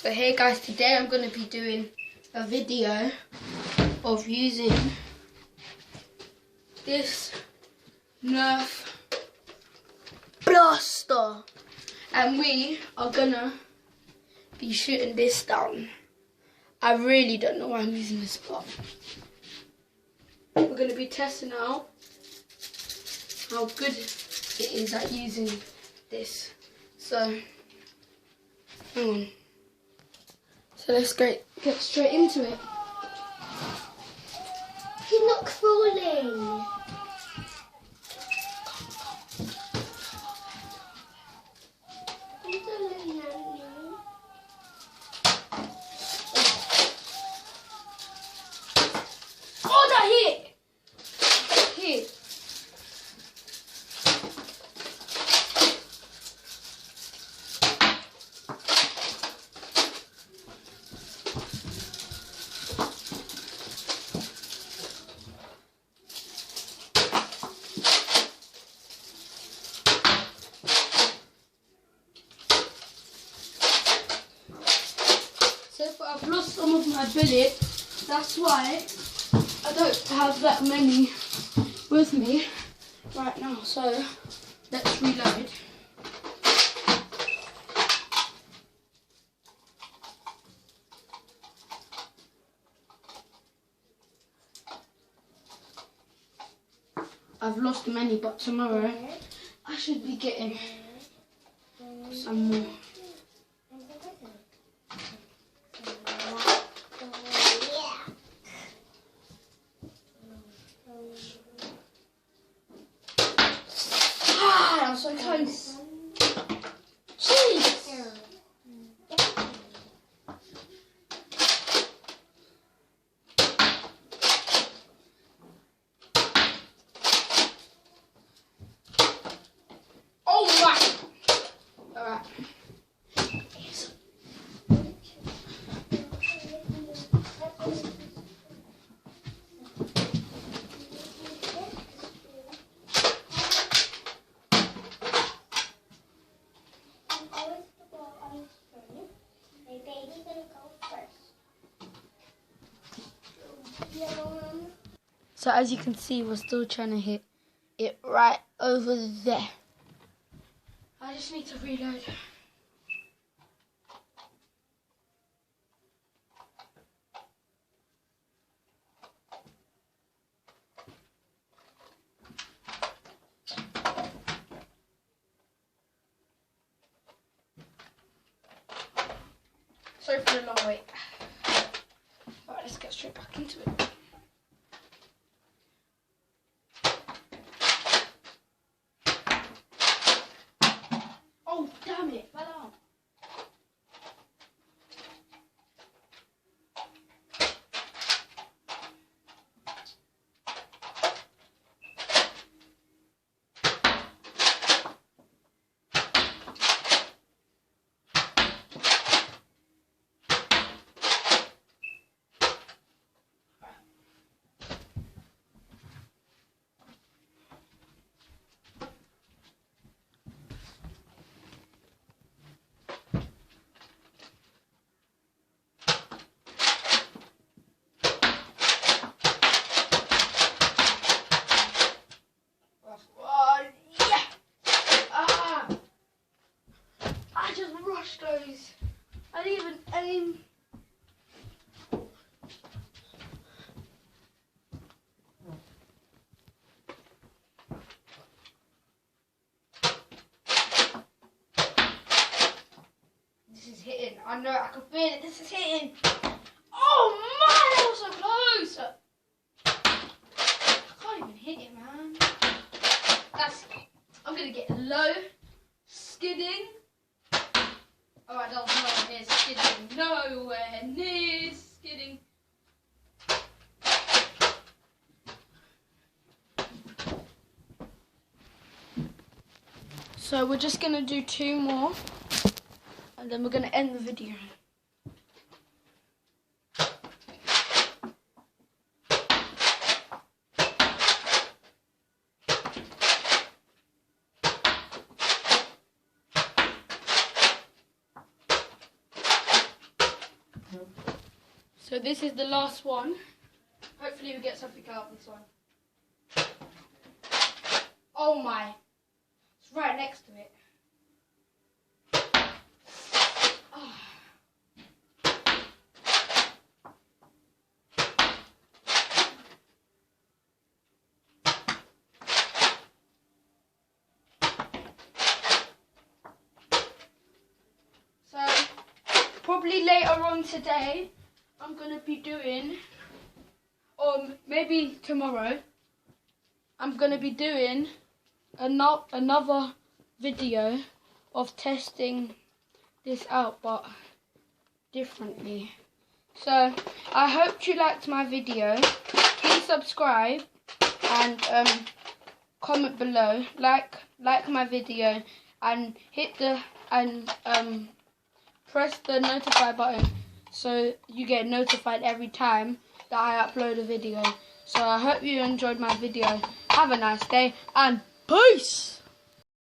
So hey guys, today I'm going to be doing a video of using this Nerf blaster, and we are going to be shooting this down. I really don't know why I'm using this, but we're going to be testing out how good it is at using this. So hang on. So let's get straight into it. He's not crawling. Oh, that hit! Hit. So I've lost some of my bullets, that's why I don't have that many with me right now. So let's reload. I've lost many, but tomorrow I should be getting some more. Ah, so close. Jeez. Oh my. All right. So as you can see, we're still trying to hit it right over there. I just need to reload. Sorry for the long wait. Alright, let's get straight back into it. Oh, damn it, fell out. Those. I didn't even aim. This is hitting. I know, I can feel it. This is hitting. Oh man, that was so close. I can't even hit it, man. I'm gonna get low, skidding. Alright, that was nowhere near skidding. Nowhere near skidding. So we're just going to do 2 more. And then we're going to end the video. So this is the last one. Hopefully we get something out of this one. Oh my. It's right next to it. Oh. So, probably later on today, I'm going to be doing, or maybe tomorrow, I'm going to be doing another video of testing this out, but differently. So, I hope you liked my video. Please subscribe and comment below. Like my video and hit the press the notify button so you get notified every time that I upload a video. So I hope you enjoyed my video. Have a nice day and peace!